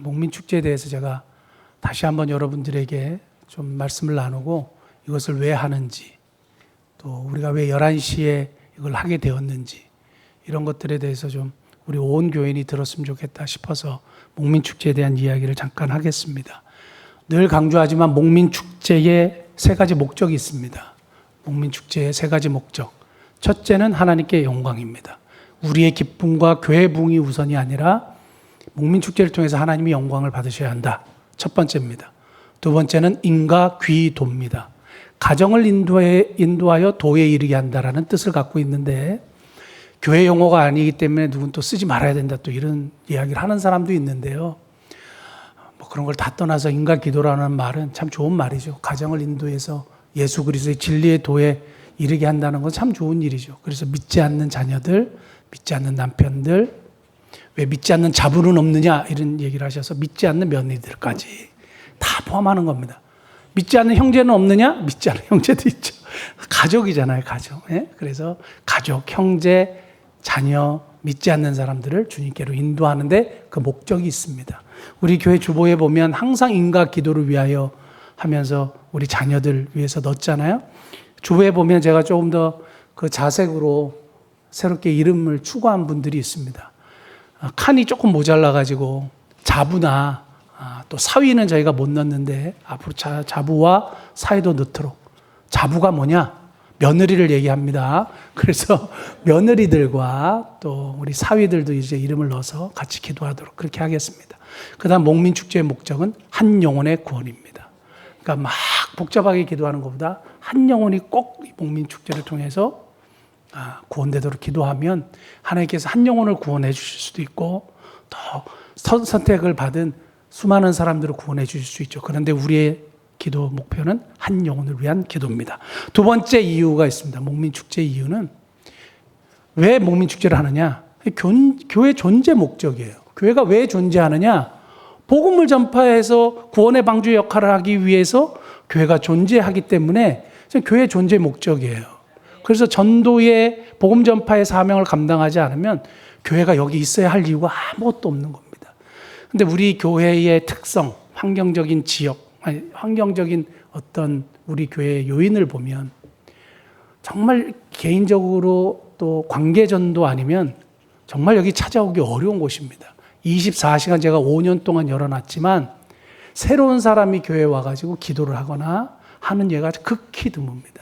목민축제에 대해서 제가 다시 한번 여러분들에게 좀 말씀을 나누고 이것을 왜 하는지, 또 우리가 왜 11시에 이걸 하게 되었는지, 이런 것들에 대해서 좀 우리 온 교인이 들었으면 좋겠다 싶어서 목민축제에 대한 이야기를 잠깐 하겠습니다. 늘 강조하지만 목민축제에 세 가지 목적이 있습니다. 목민축제의 세 가지 목적. 첫째는 하나님께 영광입니다. 우리의 기쁨과 교회 부흥이 우선이 아니라 목민축제를 통해서 하나님이 영광을 받으셔야 한다. 첫 번째입니다. 두 번째는 인과 귀도입니다. 가정을 인도하여 도에 이르게 한다라는 뜻을 갖고 있는데, 교회 용어가 아니기 때문에 누군 또 쓰지 말아야 된다, 또 이런 이야기를 하는 사람도 있는데요. 뭐 그런 걸 다 떠나서 인과 기도라는 말은 참 좋은 말이죠. 가정을 인도해서 예수 그리스도의 진리의 도에 이르게 한다는 건 참 좋은 일이죠. 그래서 믿지 않는 자녀들, 믿지 않는 남편들, 왜 믿지 않는 자부는 없느냐 이런 얘기를 하셔서 믿지 않는 며느리들까지 다 포함하는 겁니다. 믿지 않는 형제는 없느냐? 믿지 않는 형제도 있죠. 가족이잖아요, 가족. 예? 그래서 가족, 형제, 자녀, 믿지 않는 사람들을 주님께로 인도하는데 그 목적이 있습니다. 우리 교회 주보에 보면 항상 인과 기도를 위하여 하면서 우리 자녀들 위해서 넣었잖아요. 주보에 보면 제가 조금 더 그 자색으로 새롭게 이름을 추가한 분들이 있습니다. 칸이 조금 모자라가지고 자부나 또 사위는 저희가 못 넣었는데 앞으로 자부와 사위도 넣도록. 자부가 뭐냐? 며느리를 얘기합니다. 그래서 며느리들과 또 우리 사위들도 이제 이름을 넣어서 같이 기도하도록 그렇게 하겠습니다. 그 다음 목민축제의 목적은 한 영혼의 구원입니다. 그러니까 막 복잡하게 기도하는 것보다 한 영혼이 꼭 목민축제를 통해서 구원되도록 기도하면 하나님께서 한 영혼을 구원해 주실 수도 있고 더 선택을 받은 수많은 사람들을 구원해 주실 수 있죠. 그런데 우리의 기도 목표는 한 영혼을 위한 기도입니다. 두 번째 이유가 있습니다. 목민축제 이유는 왜 목민축제를 하느냐? 교회 존재 목적이에요. 교회가 왜 존재하느냐? 복음을 전파해서 구원의 방주의 역할을 하기 위해서 교회가 존재하기 때문에 교회의 존재 목적이에요. 그래서 전도의 복음 전파의 사명을 감당하지 않으면 교회가 여기 있어야 할 이유가 아무것도 없는 겁니다. 근데 우리 교회의 특성, 환경적인 지역, 환경적인 어떤 우리 교회의 요인을 보면 정말 개인적으로 또 관계전도 아니면 정말 여기 찾아오기 어려운 곳입니다. 24시간 제가 5년 동안 열어놨지만 새로운 사람이 교회에 와가지고 기도를 하거나 하는 예가 극히 드뭅니다.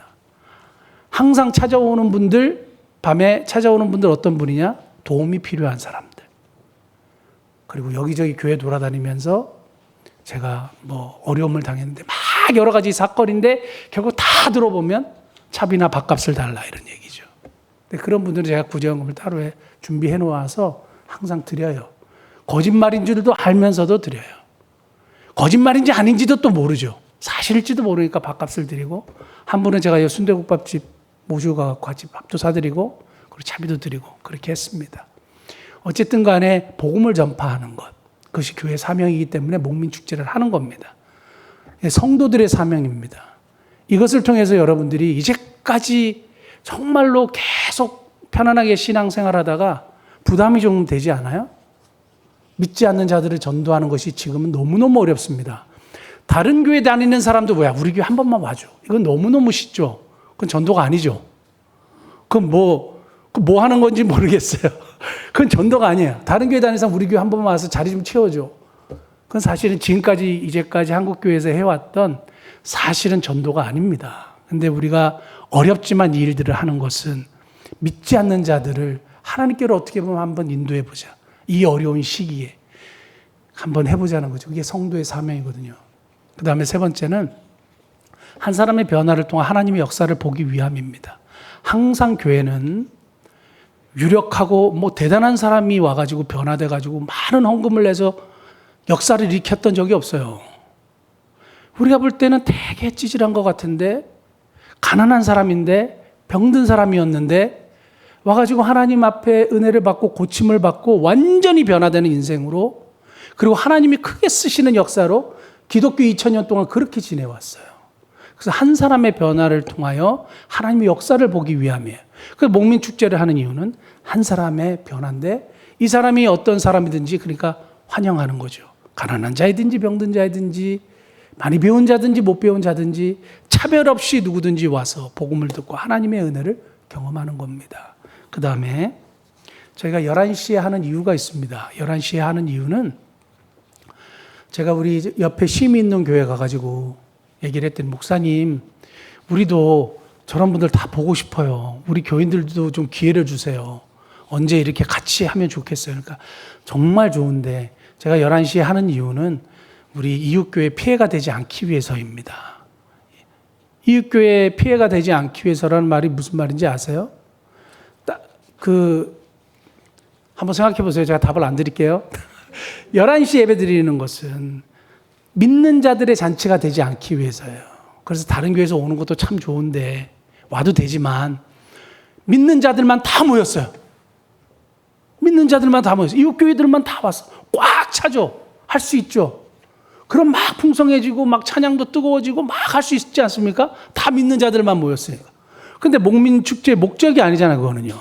항상 찾아오는 분들, 밤에 찾아오는 분들 어떤 분이냐? 도움이 필요한 사람들. 그리고 여기저기 교회 돌아다니면서 제가 뭐 어려움을 당했는데 막 여러 가지 사건인데 결국 다 들어보면 차비나 밥값을 달라 이런 얘기죠. 근데 그런 분들은 제가 구제연금을 따로 준비해 놓아서 항상 드려요. 거짓말인 줄도 알면서도 드려요. 거짓말인지 아닌지도 또 모르죠. 사실일지도 모르니까 밥값을 드리고, 한 분은 제가 순대국밥집 모시고 가서 같이 밥도 사드리고 그리고 차비도 드리고 그렇게 했습니다. 어쨌든 간에 복음을 전파하는 것, 그것이 교회 사명이기 때문에 목민축제를 하는 겁니다. 성도들의 사명입니다. 이것을 통해서 여러분들이 이제까지 정말로 계속 편안하게 신앙생활하다가 부담이 좀 되지 않아요? 믿지 않는 자들을 전도하는 것이 지금은 너무너무 어렵습니다. 다른 교회 다니는 사람도 뭐야, 우리 교회 한 번만 와줘. 이건 너무너무 쉽죠. 그건 전도가 아니죠. 그건 뭐 하는 건지 모르겠어요. 그건 전도가 아니에요. 다른 교회 다니는 사람 우리 교회 한 번만 와서 자리 좀 채워줘. 그건 사실은 지금까지, 이제까지 한국교회에서 해왔던 사실은 전도가 아닙니다. 근데 우리가 어렵지만 이 일들을 하는 것은 믿지 않는 자들을 하나님께로 어떻게 보면 한번 인도해 보자. 이 어려운 시기에 한번 해보자는 거죠. 그게 성도의 사명이거든요. 그 다음에 세 번째는 한 사람의 변화를 통한 하나님의 역사를 보기 위함입니다. 항상 교회는 유력하고 뭐 대단한 사람이 와가지고 변화돼가지고 많은 헌금을 내서 역사를 일으켰던 적이 없어요. 우리가 볼 때는 되게 찌질한 것 같은데, 가난한 사람인데, 병든 사람이었는데 와가지고 하나님 앞에 은혜를 받고 고침을 받고 완전히 변화되는 인생으로, 그리고 하나님이 크게 쓰시는 역사로 기독교 2000년 동안 그렇게 지내왔어요. 그래서 한 사람의 변화를 통하여 하나님의 역사를 보기 위함이에요. 그래서 목민축제를 하는 이유는 한 사람의 변화인데 이 사람이 어떤 사람이든지 그러니까 환영하는 거죠. 가난한 자이든지 병든 자이든지 많이 배운 자든지 못 배운 자든지 차별 없이 누구든지 와서 복음을 듣고 하나님의 은혜를 경험하는 겁니다. 그 다음에 저희가 11시에 하는 이유가 있습니다. 11시에 하는 이유는 제가 우리 옆에 쉼이 있는 교회 가가지고 얘기를 했더니 목사님, 우리도 저런 분들 다 보고 싶어요. 우리 교인들도 좀 기회를 주세요. 언제 이렇게 같이 하면 좋겠어요. 그러니까 정말 좋은데 제가 11시에 하는 이유는 우리 이웃교회 피해가 되지 않기 위해서입니다. 이웃교회 피해가 되지 않기 위해서라는 말이 무슨 말인지 아세요? 한번 생각해 보세요. 제가 답을 안 드릴게요. 11시 예배 드리는 것은 믿는 자들의 잔치가 되지 않기 위해서예요. 그래서 다른 교회에서 오는 것도 참 좋은데 와도 되지만 믿는 자들만 다 모였어요. 믿는 자들만 다 모였어요. 이웃교회들만 다 왔어. 꽉 차죠. 할 수 있죠. 그럼 막 풍성해지고 막 찬양도 뜨거워지고 막 할 수 있지 않습니까? 다 믿는 자들만 모였으니까. 근데 목민축제의 목적이 아니잖아요. 그거는요.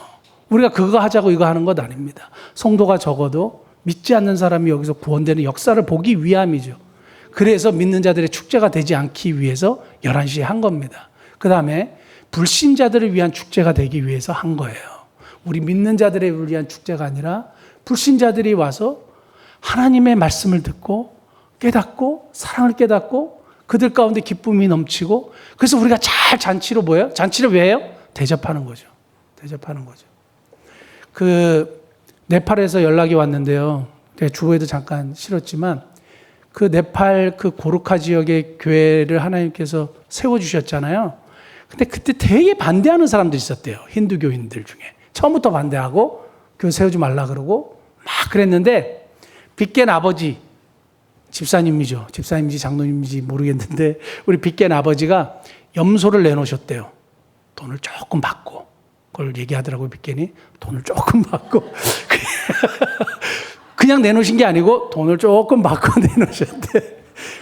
우리가 그거 하자고 이거 하는 것 아닙니다. 성도가 적어도 믿지 않는 사람이 여기서 구원되는 역사를 보기 위함이죠. 그래서 믿는 자들의 축제가 되지 않기 위해서 11시에 한 겁니다. 그 다음에 불신자들을 위한 축제가 되기 위해서 한 거예요. 우리 믿는 자들을 위한 축제가 아니라 불신자들이 와서 하나님의 말씀을 듣고 깨닫고 사랑을 깨닫고 그들 가운데 기쁨이 넘치고 그래서 우리가 잘 잔치로 모여요. 잔치를 왜 해요? 대접하는 거죠. 대접하는 거죠. 네팔에서 연락이 왔는데요. 주보에도 잠깐 실었지만 그 네팔 그 고르카 지역의 교회를 하나님께서 세워주셨잖아요. 근데 그때 되게 반대하는 사람들이 있었대요. 힌두교인들 중에. 처음부터 반대하고 교회 세우지 말라 그러고 막 그랬는데 빚깬 아버지, 집사님이죠. 집사님인지 장로님인지 모르겠는데 우리 빚깬 아버지가 염소를 내놓으셨대요. 돈을 조금 받고. 그걸 얘기하더라고요. 빚겐이. 돈을 조금 받고. 그냥 내놓으신 게 아니고 돈을 조금 받고 내놓으셨대.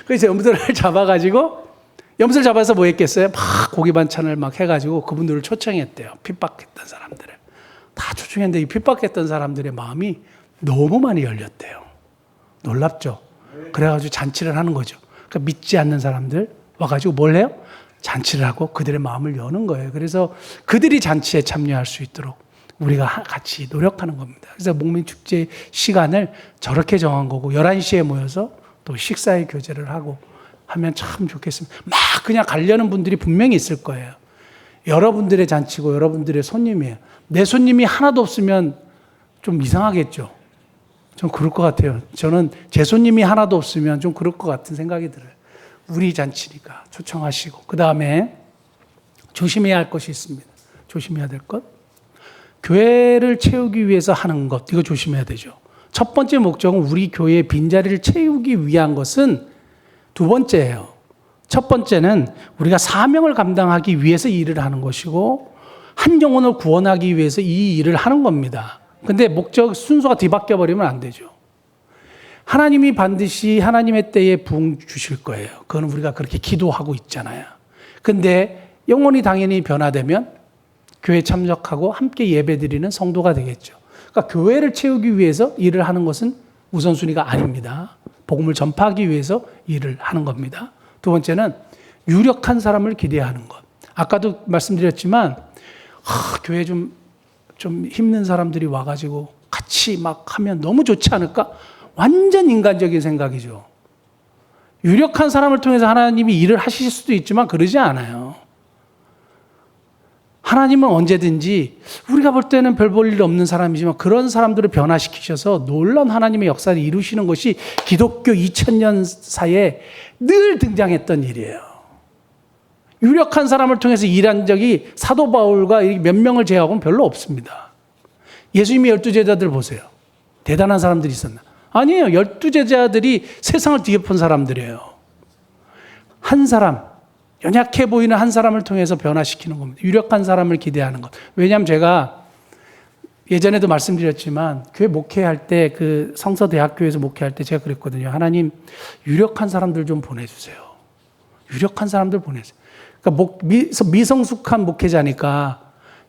그래서 염소를 잡아가지고 염소를 잡아서 뭐 했겠어요? 막 고기 반찬을 막 해가지고 그분들을 초청했대요. 핍박했던 사람들을. 다 초청했는데 이 핍박했던 사람들의 마음이 너무 많이 열렸대요. 놀랍죠? 그래가지고 잔치를 하는 거죠. 그러니까 믿지 않는 사람들 와가지고 뭘 해요? 잔치를 하고 그들의 마음을 여는 거예요. 그래서 그들이 잔치에 참여할 수 있도록 우리가 같이 노력하는 겁니다. 그래서 목민축제 시간을 저렇게 정한 거고 11시에 모여서 또 식사의 교제를 하고 하면 참 좋겠습니다. 막 그냥 가려는 분들이 분명히 있을 거예요. 여러분들의 잔치고 여러분들의 손님이에요. 내 손님이 하나도 없으면 좀 이상하겠죠. 좀 그럴 것 같아요. 저는 제 손님이 하나도 없으면 좀 그럴 것 같은 생각이 들어요. 우리 잔치니까 초청하시고 그 다음에 조심해야 할 것이 있습니다. 조심해야 될 것. 교회를 채우기 위해서 하는 것. 이거 조심해야 되죠. 첫 번째 목적은 우리 교회의 빈자리를 채우기 위한 것은 두 번째예요. 첫 번째는 우리가 사명을 감당하기 위해서 이 일을 하는 것이고 한 영혼을 구원하기 위해서 이 일을 하는 겁니다. 근데 목적 순서가 뒤바뀌어 버리면 안 되죠. 하나님이 반드시 하나님의 때에 부흥 주실 거예요. 그건 우리가 그렇게 기도하고 있잖아요. 근데 영혼이 당연히 변화되면 교회에 참석하고 함께 예배드리는 성도가 되겠죠. 그러니까 교회를 채우기 위해서 일을 하는 것은 우선순위가 아닙니다. 복음을 전파하기 위해서 일을 하는 겁니다. 두 번째는 유력한 사람을 기대하는 것. 아까도 말씀드렸지만 교회 좀 힘든 사람들이 와가지고 같이 막 하면 너무 좋지 않을까? 완전 인간적인 생각이죠. 유력한 사람을 통해서 하나님이 일을 하실 수도 있지만 그러지 않아요. 하나님은 언제든지 우리가 볼 때는 별 볼 일 없는 사람이지만 그런 사람들을 변화시키셔서 놀라운 하나님의 역사를 이루시는 것이 기독교 2000년 사이에 늘 등장했던 일이에요. 유력한 사람을 통해서 일한 적이 사도 바울과 몇 명을 제외하고는 별로 없습니다. 예수님의 12제자들 보세요. 대단한 사람들이 있었나? 아니에요. 12제자들이 세상을 뒤엎은 사람들이에요. 한 사람, 연약해 보이는 한 사람을 통해서 변화시키는 겁니다. 유력한 사람을 기대하는 것. 왜냐하면 제가 예전에도 말씀드렸지만 교회 목회할 때 그 성서대학교에서 목회할 때 제가 그랬거든요. 하나님 유력한 사람들 좀 보내주세요. 유력한 사람들 보내주세요. 그러니까 미성숙한 목회자니까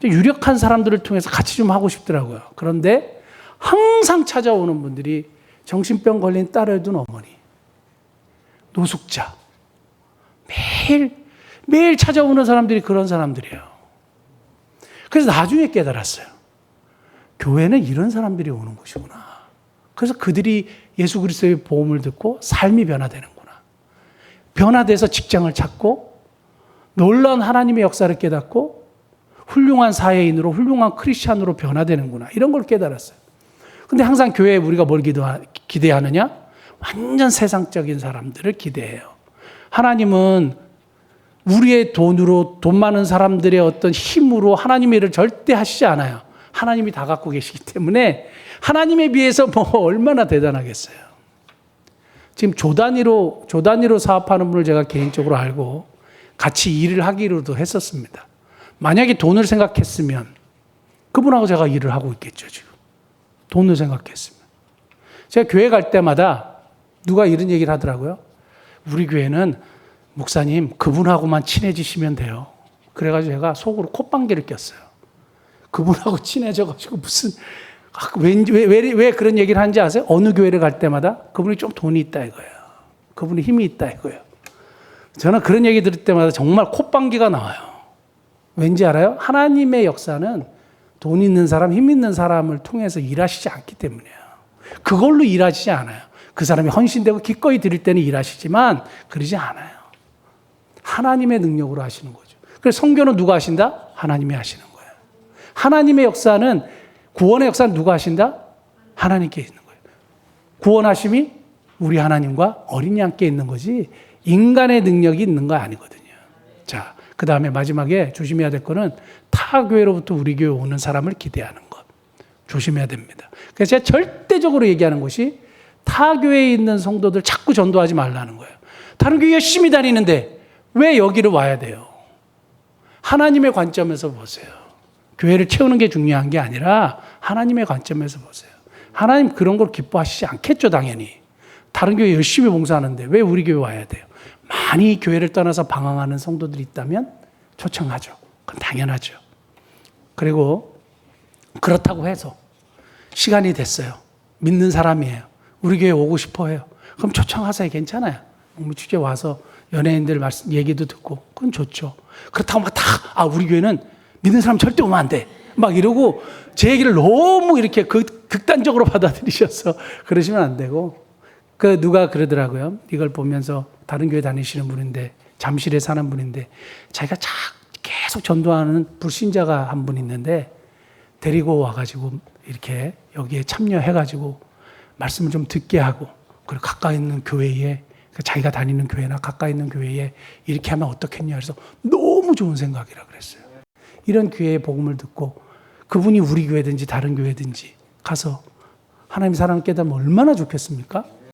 유력한 사람들을 통해서 같이 좀 하고 싶더라고요. 그런데 항상 찾아오는 분들이 정신병 걸린 딸을 둔 어머니, 노숙자. 매일 찾아오는 사람들이 그런 사람들이에요. 그래서 나중에 깨달았어요. 교회는 이런 사람들이 오는 곳이구나. 그래서 그들이 예수 그리스도의 복음을 듣고 삶이 변화되는구나. 변화돼서 직장을 찾고 놀라운 하나님의 역사를 깨닫고 훌륭한 사회인으로 훌륭한 크리스찬으로 변화되는구나. 이런 걸 깨달았어요. 근데 항상 교회에 우리가 뭘 기대하느냐? 완전 세상적인 사람들을 기대해요. 하나님은 우리의 돈으로 돈 많은 사람들의 어떤 힘으로 하나님의 일을 절대 하시지 않아요. 하나님이 다 갖고 계시기 때문에 하나님에 비해서 뭐 얼마나 대단하겠어요. 지금 조 단위로 사업하는 분을 제가 개인적으로 알고 같이 일을 하기로도 했었습니다. 만약에 돈을 생각했으면 그분하고 제가 일을 하고 있겠죠, 지금. 돈을 생각했으면. 제가 교회 갈 때마다 누가 이런 얘기를 하더라고요. 우리 교회는 목사님 그분하고만 친해지시면 돼요. 그래가지고 제가 속으로 콧방귀를 꼈어요. 그분하고 친해져가지고 무슨 왜 그런 얘기를 하는지 아세요? 어느 교회를 갈 때마다 그분이 좀 돈이 있다 이거예요. 그분이 힘이 있다 이거예요. 저는 그런 얘기 들을 때마다 정말 콧방귀가 나와요. 왠지 알아요? 하나님의 역사는 돈 있는 사람, 힘 있는 사람을 통해서 일하시지 않기 때문이에요. 그걸로 일하시지 않아요. 그 사람이 헌신되고 기꺼이 드릴 때는 일하시지만 그러지 않아요. 하나님의 능력으로 하시는 거죠. 그래서 선교는 누가 하신다? 하나님이 하시는 거예요. 하나님의 역사는, 구원의 역사는 누가 하신다? 하나님께 있는 거예요. 구원하심이 우리 하나님과 어린 양께 있는 거지 인간의 능력이 있는 거 아니거든요. 자, 그 다음에 마지막에 조심해야 될 거는 타 교회로부터 우리 교회 오는 사람을 기대하는 것. 조심해야 됩니다. 그래서 제가 절대적으로 얘기하는 것이 타 교회에 있는 성도들 자꾸 전도하지 말라는 거예요. 다른 교회 열심히 다니는데 왜 여기를 와야 돼요? 하나님의 관점에서 보세요. 교회를 채우는 게 중요한 게 아니라 하나님의 관점에서 보세요. 하나님 그런 걸 기뻐하시지 않겠죠, 당연히. 다른 교회 열심히 봉사하는데 왜 우리 교회 와야 돼요? 많이 교회를 떠나서 방황하는 성도들이 있다면 초청하죠. 그건 당연하죠. 그리고 그렇다고 해서 시간이 됐어요. 믿는 사람이에요. 우리 교회 오고 싶어 해요. 그럼 초청하세요. 괜찮아요. 축제 와서 연예인들 말씀, 얘기도 듣고 그건 좋죠. 그렇다고 우리 교회는 믿는 사람 절대 오면 안 돼. 막 이러고 제 얘기를 너무 이렇게 극단적으로 받아들이셔서 그러시면 안 되고, 누가 그러더라고요. 이걸 보면서 다른 교회 다니시는 분인데, 잠실에 사는 분인데, 자기가 계속 전도하는 불신자가 한 분 있는데, 데리고 와가지고 이렇게 여기에 참여해가지고 말씀을 좀 듣게 하고, 그리고 가까이 있는 교회에, 자기가 다니는 교회나 가까이 있는 교회에 이렇게 하면 어떻겠냐 그래서 너무 좋은 생각이라 그랬어요. 이런 교회의 복음을 듣고 그분이 우리 교회든지 다른 교회든지 가서 하나님 사랑을 깨달으면 얼마나 좋겠습니까?